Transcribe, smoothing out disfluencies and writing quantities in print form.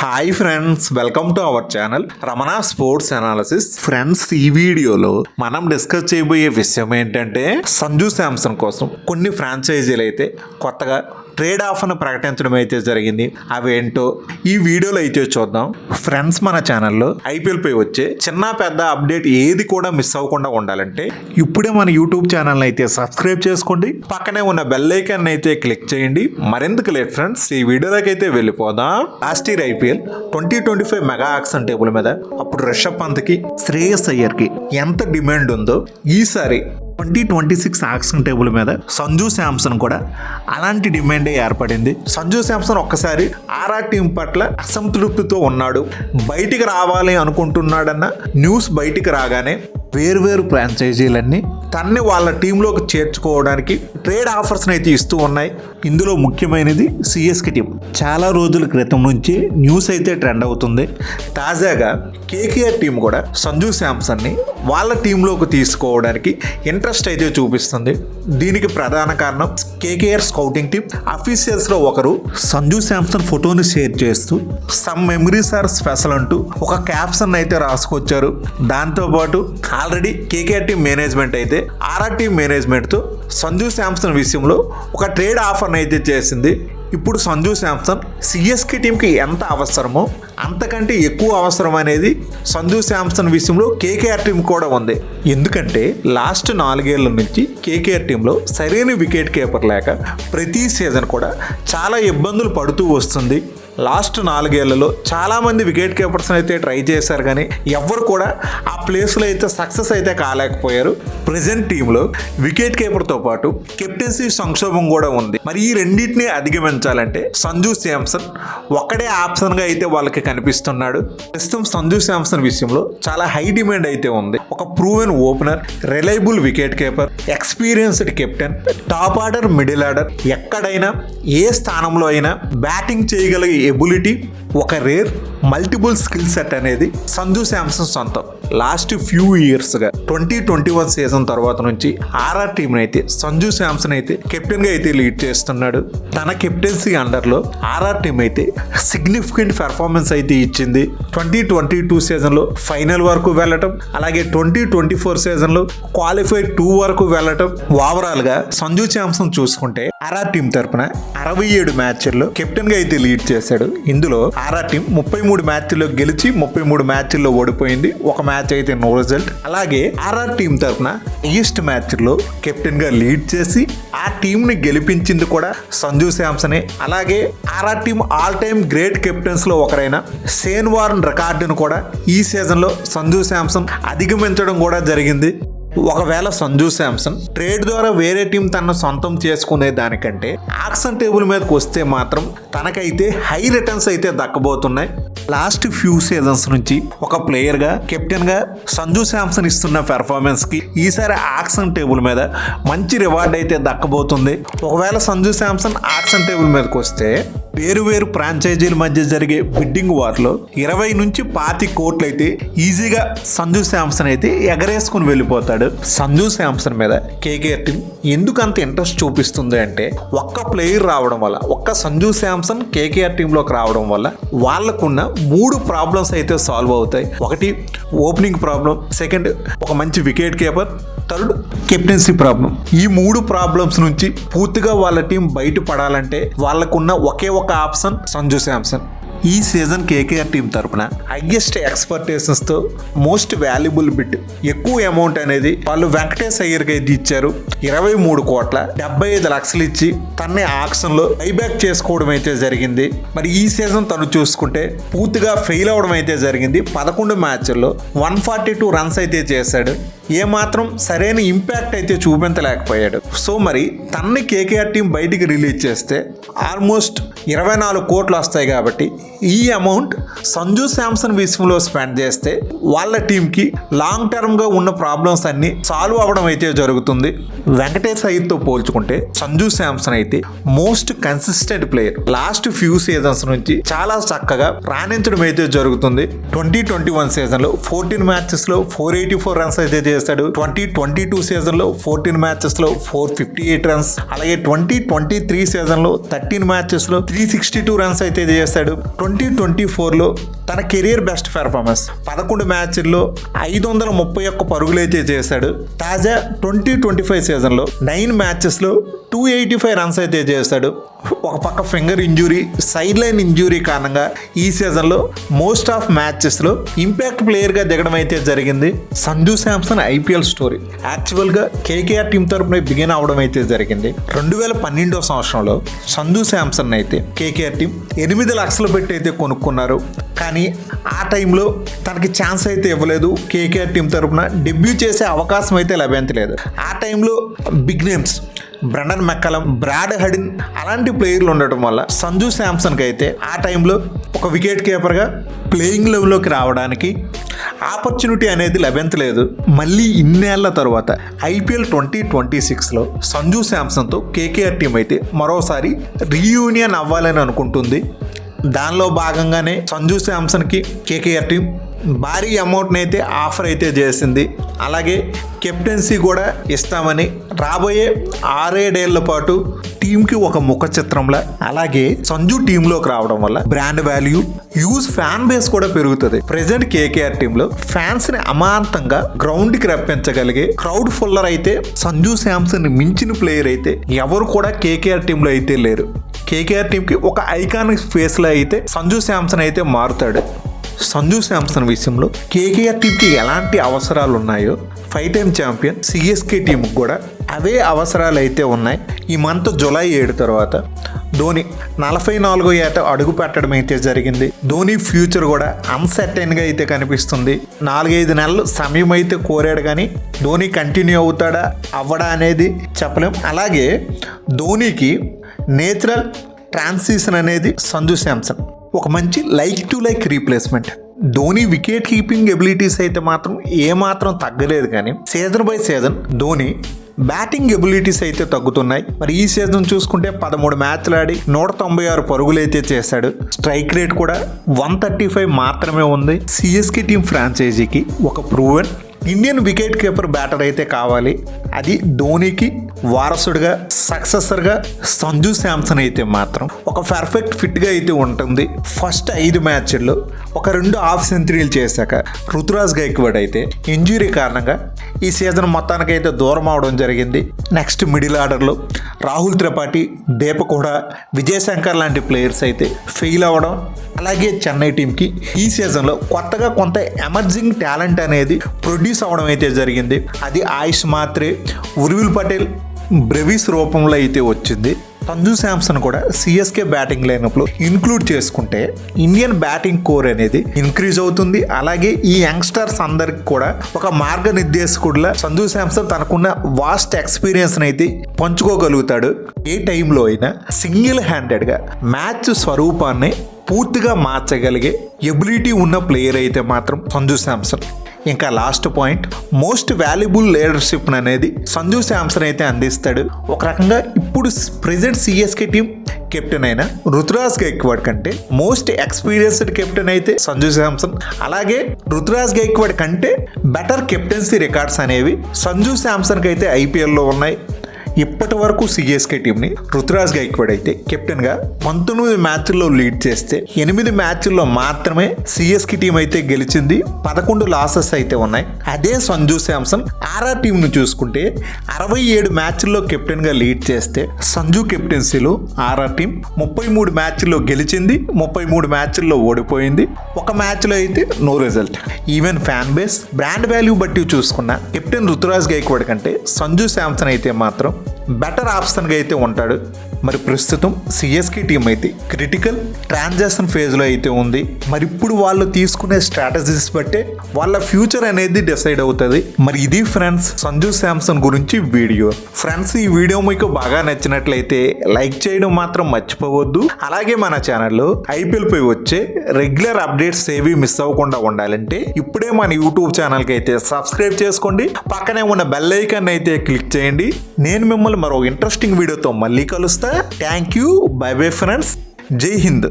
Hi friends, welcome to our channel Ramana sports analysis. Friends, ఈ వీడియోలో మనం డిస్కస్ చేయబోయే విషయం ఏంటంటే సంజు శాంసన్ కోసం కొన్ని ఫ్రాంచైజీలు అయితే కొత్తగా ట్రేడ్ ఆఫర్ను ప్రకటించడం అయితే జరిగింది. అవేంటో ఈ వీడియోలో అయితే చూద్దాం. ఫ్రెండ్స్, మన ఛానల్లో ఐపీఎల్ పై వచ్చే చిన్న పెద్ద అప్డేట్ ఏది కూడా మిస్ అవ్వకుండా ఉండాలంటే ఇప్పుడే మన యూట్యూబ్ ఛానల్ అయితే సబ్స్క్రైబ్ చేసుకోండి, పక్కనే ఉన్న బెల్ ఐకాన్ అయితే క్లిక్ చేయండి. మరెందుకు లేట్ ఫ్రెండ్స్, ఈ వీడియోలోకి అయితే వెళ్ళిపోదాం. Last year IPL 2025 mega auction table మీద అప్పుడు రిషబ్ పంత్కి, శ్రేయస్ అయ్యర్కి ఎంత డిమాండ్ ఉందో ఈసారి 2026 ఆక్షన్ టేబుల్ మీద సంజు శాంసన్ కూడా అలాంటి డిమాండే ఏర్పడింది. సంజు శాంసన్ ఒక్కసారి ఆర్ఆర్ టీం పట్ల అసంతృప్తితో ఉన్నాడు, బయటికి రావాలి అనుకుంటున్నాడన్న న్యూస్ బయటికి రాగానే వేర్వేరు ఫ్రాంచైజీలన్నీ తన్ని వాళ్ళ టీంలోకి చేర్చుకోవడానికి ట్రేడ్ ఆఫర్స్ని అయితే ఇస్తూ ఉన్నాయి. ఇందులో ముఖ్యమైనది సిఎస్కే టీం. చాలా రోజుల క్రితం నుంచి న్యూస్ అయితే ట్రెండ్ అవుతుంది. తాజాగా కేకేఆర్ టీం కూడా సంజు శాంసన్ని వాళ్ళ టీంలోకి తీసుకోవడానికి ఇంట్రెస్ట్ అయితే చూపిస్తుంది. దీనికి ప్రధాన కారణం కేకేఆర్ స్కౌటింగ్ టీం అఫీషియల్స్లో ఒకరు సంజు శాంసన్ ఫోటోని షేర్ చేస్తూ సమ్ మెమరీస్ ఆర్ స్పెషల్ అంటూ ఒక క్యాప్షన్ అయితే రాసుకొచ్చారు. దాంతోపాటు ఆల్రెడీ కేకేఆర్ టీం మేనేజ్మెంట్ అయితే ఆర్ఆర్ టీం మేనేజ్మెంట్తో సంజు శాంసన్ విషయంలో ఒక ట్రేడ్ ఆఫర్ని అయితే చేసింది. ఇప్పుడు సంజు శాంసన్ సిఎస్కే టీంకి ఎంత అవసరమో అంతకంటే ఎక్కువ అవసరం అనేది సంజు శాంసన్ విషయంలో కేకేఆర్ టీం కూడా ఉంది. ఎందుకంటే లాస్ట్ 4 ఏళ్ల నుంచి కేకేఆర్ టీంలో సరైన వికెట్ కీపర్ లేక ప్రతి సీజన్ కూడా చాలా ఇబ్బందులు పడుతూ వస్తుంది. లాస్ట్ 4 ఏళ్లలో చాలామంది వికెట్ కీపర్స్ అయితే ట్రై చేశారు, కానీ ఎవ్వరు కూడా ఆ ప్లేస్లో అయితే సక్సెస్ అయితే కాలేకపోయారు. ప్రజెంట్ టీంలో వికెట్ కీపర్తో పాటు కెప్టెన్సీ సంక్షోభం కూడా ఉంది. మరి ఈ రెండింటిని అధిగమించాలంటే సంజు శాంసన్ ఒక్కడే ఆప్షన్గా అయితే వాళ్ళకి కనిపిస్తున్నాడు. ప్రస్తుతం సంజు శాంసన్ విషయంలో చాలా హై డిమాండ్ అయితే ఉంది. ఒక proven opener, reliable wicket keeper, experienced captain, top order, middle order, ఎక్కడైనా ఏ స్థానంలో అయినా బ్యాటింగ్ చేయగలిగే ఎబిలిటీ, ఒక రేర్ మల్టిపుల్ స్కిల్ సెట్ అనేది సంజు శాంసన్ సొంతం. లాస్ట్ ఫ్యూ ఇయర్స్గా 2021 సీజన్ తర్వాత నుంచి ఆర్ఆర్ టీంని అయితే సంజు శాంసన్ అయితే కెప్టెన్గా అయితే లీడ్ చేస్తున్నాడు. తన కెప్టెన్సీ అండర్లో ఆర్ఆర్ టీం అయితే సిగ్నిఫికెంట్ పెర్ఫార్మెన్స్ అయితే ఇచ్చింది. 2022 సీజన్లో ఫైనల్ వరకు వెళ్ళటం, అలాగే 2024 సీజన్లో క్వాలిఫై 2 వరకు వెళ్ళటం. ఓవరాల్గా సంజు శాంసన్ చూసుకుంటే ఆర్ఆర్ టీం తరపున 67 మ్యాచ్ల్లో కెప్టెన్గా అయితే లీడ్ చేశాడు. ఇందులో ఆర్ఆర్ టీం 33 మ్యాచ్ల్లో గెలిచి 33 మ్యాచ్ల్లో ఓడిపోయింది. ఒక మ్యాచ్ అయితే నో రిజల్ట్. అలాగే ఆర్ఆర్ టీం తరపున హైయెస్ట్ మ్యాచ్లో కెప్టెన్గా లీడ్ చేసి ఆ టీంని గెలిపించింది కూడా సంజు శాంసనే. అలాగే RR team all time great కెప్టెన్స్లో ఒకరైన షేన్ వార్న్ రికార్డును కూడా ఈ సీజన్లో సంజు శాంసన్ అధిగమించడం కూడా జరిగింది. ఒకవేళ సంజు శాంసన్ ట్రేడ్ ద్వారా వేరే టీం తనను సొంతం చేసుకునే దానికంటే ఆక్షన్ టేబుల్ మీదకి వస్తే మాత్రం తనకైతే హై రిటర్న్స్ అయితే దక్కబోతున్నాయి. లాస్ట్ ఫ్యూ సీజన్స్ నుంచి ఒక ప్లేయర్గా, కెప్టెన్గా సంజు శాంసన్ ఇస్తున్న పెర్ఫార్మెన్స్కి ఈసారి ఆక్షన్ టేబుల్ మీద మంచి రివార్డ్ అయితే దక్కబోతుంది. ఒకవేళ సంజు శాంసన్ ఆక్షన్ టేబుల్ మీదకి వస్తే వేరు ఫ్రాంచైజీల మధ్య జరిగే బిడ్డింగ్ వార్లో 20 నుంచి 25 కోట్లు అయితే ఈజీగా సంజు శాంసన్ అయితే ఎగరేసుకుని వెళ్ళిపోతాడు. సంజు శాంసన్ మీద కేకేఆర్ టీం ఎందుకు అంత ఇంట్రెస్ట్ చూపిస్తుంది అంటే ఒక్క ప్లేయర్ రావడం వల్ల, ఒక్క సంజు శాంసన్ కేకేఆర్ టీంలోకి రావడం వల్ల వాళ్ళకున్న 3 ప్రాబ్లమ్స్ అయితే సాల్వ్ అవుతాయి. ఒకటి ఓపెనింగ్ ప్రాబ్లం, సెకండ్ ఒక మంచి wicket keeper, third captaincy problem. ఈ 3 ప్రాబ్లమ్స్ నుంచి పూర్తిగా వాళ్ళ టీం బయటపడాలంటే వాళ్ళకున్న ఒకే ఒక ఆప్షన్ సంజు శాంసన్. ఈ సీజన్ కేకేఆర్ టీం తరపున హైయెస్ట్ ఎక్స్పెక్టేషన్స్తో మోస్ట్ వాల్యుబుల్ బిడ్, ఎక్కువ అమౌంట్ అనేది వాళ్ళు వెంకటేష్ అయ్యర్కి అయితే ఇచ్చారు. 23 కోట్ల 75 లక్షలు ఇచ్చి తన్నే ఆక్షన్లో బైబ్యాక్ చేసుకోవడం అయితే జరిగింది. మరి ఈ సీజన్ తను చూసుకుంటే పూర్తిగా ఫెయిల్ అవడం అయితే జరిగింది. 11 మ్యాచ్ల్లో 142 రన్స్ అయితే చేశాడు. ఏమాత్రం సరైన ఇంపాక్ట్ అయితే చూపించలేకపోయాడు. సో మరి తన్ని కేకేఆర్ టీం బయటికి రిలీజ్ చేస్తే ఆల్మోస్ట్ 24 కోట్లు వస్తాయి. కాబట్టి ఈ అమౌంట్ సంజు శాంసన్ విషయంలో స్పెండ్ చేస్తే వాళ్ళ టీంకి లాంగ్ టర్మ్గా ఉన్న ప్రాబ్లమ్స్ అన్ని సాల్వ్ అవ్వడం అయితే జరుగుతుంది. వెంకటేష్ అయ్యర్తో పోల్చుకుంటే సంజు శాంసన్ అయితే most consistent player. Last few seasons నుంచి చాలా చక్కగా రాణించడం అయితే జరుగుతుంది. 2021 సీజన్లో 14 మ్యాచెస్లో 484 రన్స్ అయితే చేశాడు. 2022 సీజన్ లో 14 మ్యాచెస్ లో 458 రన్స్, అలాగే 2023 సీజన్ లో 13 మ్యాచెస్ లో 362 రన్స్ అయితే చేశాడు. 2024 లో తన కెరియర్ బెస్ట్ పెర్ఫార్మెన్స్ 11 మ్యాచ్ల్లో 531 పరుగులు అయితే చేశాడు. తాజా 2025 సీజన్ లో 9 మ్యాచెస్ లో 285 రన్స్ అయితే చేశాడు. ఒక పక్క finger injury, side line injury కారణంగా ఈ సీజన్లో మోస్ట్ ఆఫ్ మ్యాచెస్లో ఇంపాక్ట్ ప్లేయర్గా దిగడం అయితే జరిగింది. సంజు శాంసన్ ఐపీఎల్ స్టోరీ యాక్చువల్గా కేకేఆర్ టీం తరపున బిగిన్ అవడం అయితే జరిగింది. 2012 సంవత్సరంలో సంజు శాంసన్ అయితే కేకేఆర్ టీం 8 లక్షలు పెట్టి అయితే కొనుక్కున్నారు. కానీ ఆ టైంలో తనకి ఛాన్స్ అయితే ఇవ్వలేదు. కేకేఆర్ టీం తరపున డెబ్యూ చేసే అవకాశం అయితే లభించలేదు. ఆ టైంలో big names Brendon McCullum, Brad Haddin అలాంటి ప్లేయర్లు ఉండటం వల్ల సంజు శాంసన్కి అయితే ఆ టైంలో ఒక వికెట్ కీపర్గా ప్లేయింగ్ లెవెల్లోకి రావడానికి ఆపర్చునిటీ అనేది లభించలేదు. మళ్ళీ ఇన్నేళ్ల తర్వాత ఐపీఎల్ 2026లో సంజు శాంసన్తో కేకేఆర్ టీం అయితే మరోసారి రీయూనియన్ అవ్వాలని అనుకుంటుంది. దానిలో భాగంగానే సంజు శాంసన్కి కేకేఆర్ టీం భారీ అమౌంట్ని అయితే ఆఫర్ అయితే చేసింది. అలాగే కెప్టెన్సీ కూడా ఇస్తామని రాబోయే 6-7 ఏళ్ల పాటు టీంకి ఒక ముఖ చిత్రంలా. అలాగే సంజు టీంలోకి రావడం వల్ల brand value, use fan base కూడా పెరుగుతుంది. ప్రెజెంట్ కేకేఆర్ టీంలో ఫ్యాన్స్ ని అమాంతంగా గ్రౌండ్ కి రప్పించగలిగే క్రౌడ్ ఫుల్లర్ అయితే సంజు శాంసన్ మించిన ప్లేయర్ అయితే ఎవరు కూడా కేకేఆర్ టీంలో అయితే లేరు. కేకేఆర్ టీంకి ఒక ఐకానిక్ ఫేస్ లా అయితే సంజు శాంసన్ అయితే మారుతాడు. సంజు శాంసన్ విషయంలో కేకేఆర్ టీంకి ఎలాంటి అవసరాలు ఉన్నాయో 5 టైమ్ ఛాంపియన్ సిఎస్కే టీంకి కూడా అవే అవసరాలు అయితే ఉన్నాయి. ఈ మంత్ జూలై 7 తర్వాత ధోని 44వ ఏట అడుగు పెట్టడం అయితే జరిగింది. ధోని ఫ్యూచర్ కూడా అన్సర్టైన్గా అయితే కనిపిస్తుంది. 4-5 నెలలు సమయం అయితే కోరాడు, కానీ ధోని కంటిన్యూ అవుతాడా అవ్వడా అనేది చెప్పలేం. అలాగే ధోనికి నేచురల్ ట్రాన్సిషన్ అనేది సంజు శాంసన్ ఒక మంచి like replacement. Dhoni wicket keeping abilities అయితే మాత్రం ఏమాత్రం తగ్గలేదు, కానీ season by season Dhoni batting abilities అయితే తగ్గుతున్నాయి. మరి ఈ సీజన్ చూసుకుంటే 13 మ్యాచ్లు ఆడి 196 పరుగులు అయితే చేశాడు. స్ట్రైక్ రేట్ కూడా 135 మాత్రమే ఉంది. సిఎస్కే టీం ఫ్రాంచైజీకి ఒక proven Indian wicket keeper batter అయితే కావాలి. అది ధోనికి వారసుడిగా, సక్సెసర్గా సంజు శాంసన్ అయితే మాత్రం ఒక పర్ఫెక్ట్ ఫిట్గా అయితే ఉంటుంది. ఫస్ట్ 5 మ్యాచ్ల్లో ఒక 2 హాఫ్ సెంచరీలు చేశాక రుతురాజ్ గైక్వాడ్ అయితే ఇంజురీ కారణంగా ఈ సీజన్ మొత్తానికైతే దూరం అవడం జరిగింది. నెక్స్ట్ మిడిల్ ఆర్డర్లో రాహుల్ త్రిపాఠి, దీపక్ హుడా, విజయ్ శంకర్ లాంటి ప్లేయర్స్ అయితే ఫెయిల్ అవ్వడం. అలాగే చెన్నై టీంకి ఈ సీజన్లో కొత్తగా కొంత ఎమర్జింగ్ టాలెంట్ అనేది ప్రొడ్యూస్ అవ్వడం అయితే జరిగింది. అది ఆయుష్ మాత్రే, ఉర్విల్ పటేల్, బ్రెవిస్ రూపంలో అయితే వచ్చింది. సంజు శాంసన్ కూడా సిఎస్కే బ్యాటింగ్ లైనప్లో ఇంక్లూడ్ చేసుకుంటే ఇండియన్ బ్యాటింగ్ కోర్ అనేది ఇంక్రీజ్ అవుతుంది. అలాగే ఈ యంగ్స్టర్స్ అందరికి కూడా ఒక మార్గనిర్దేశకుడిలా సంజు శాంసన్ తనకున్న వాస్ట్ ఎక్స్పీరియన్స్ అయితే పంచుకోగలుగుతాడు. ఏ టైంలో అయినా సింగిల్ హ్యాండెడ్గా మ్యాచ్ స్వరూపాన్ని పూర్తిగా మార్చగలిగే ఎబిలిటీ ఉన్న ప్లేయర్ అయితే మాత్రం సంజు శాంసన్. ఇంకా last point, most valuable leadership అనేది సంజు శాంసన్ అయితే అందిస్తాడు. ఒక రకంగా ఇప్పుడు ప్రెజెంట్ సిఎస్కే టీం కెప్టెన్ అయిన రుతురాజ్ గైక్వాడ్ కంటే మోస్ట్ ఎక్స్పీరియన్స్డ్ కెప్టెన్ అయితే సంజు శాంసన్. అలాగే రుతురాజ్ గైక్వాడ్ కంటే బెటర్ కెప్టెన్సీ రికార్డ్స్ అనేవి సంజు శాంసన్కి అయితే ఐపీఎల్లో ఉన్నాయి. ఇప్పటి వరకు సిఎస్కే టీంని రుతురాజ్ గైక్వాడ్ అయితే కెప్టెన్గా 19 మ్యాచ్ల్లో లీడ్ చేస్తే 8 మ్యాచ్ల్లో మాత్రమే సిఎస్కే టీం అయితే గెలిచింది. 11 లాసెస్ అయితే ఉన్నాయి. అదే సంజు శాంసన్ ఆర్ఆర్ టీంను చూసుకుంటే 67 మ్యాచ్ల్లో కెప్టెన్గా లీడ్ చేస్తే సంజు కెప్టెన్సీలో ఆర్ఆర్ టీం 33 మ్యాచ్ల్లో గెలిచింది, 33 మ్యాచ్ల్లో ఓడిపోయింది. ఒక మ్యాచ్లో అయితే no result. Even fan base, brand value బట్టి చూసుకున్న కెప్టెన్ రుతురాజ్ గైక్వాడ్ కంటే సంజు శాంసన్ అయితే మాత్రం బెటర్ ఆప్షన్గా అయితే ఉంటాడు. మరి ప్రస్తుతం సిఎస్కే టీం అయితే క్రిటికల్ ట్రాన్సాక్షన్ ఫేజ్లో అయితే ఉంది. మరి ఇప్పుడు వాళ్ళు తీసుకునే స్ట్రాటజీస్ బట్టే వాళ్ళ ఫ్యూచర్ అనేది డిసైడ్ అవుతుంది. మరి ఇది ఫ్రెండ్స్ సంజు శాంసన్ గురించి వీడియో. ఫ్రెండ్స్, ఈ వీడియో మీకు బాగా నచ్చినట్లయితే లైక్ చేయడం మాత్రం మర్చిపోవద్దు. అలాగే మన ఛానల్లో ఐపీఎల్ పై వచ్చే రెగ్యులర్ అప్డేట్స్ ఏవి మిస్ అవ్వకుండా ఉండాలంటే ఇప్పుడే మన యూట్యూబ్ ఛానల్కి అయితే సబ్స్క్రైబ్ చేసుకోండి. పక్కనే ఉన్న బెల్ ఐకాన్ అయితే క్లిక్ చేయండి. నేను మిమ్మల్ని మరో ఇంట్రెస్టింగ్ వీడియోతో మళ్ళీ కలుస్తా. Thank you. By bye friends. జై హింద్.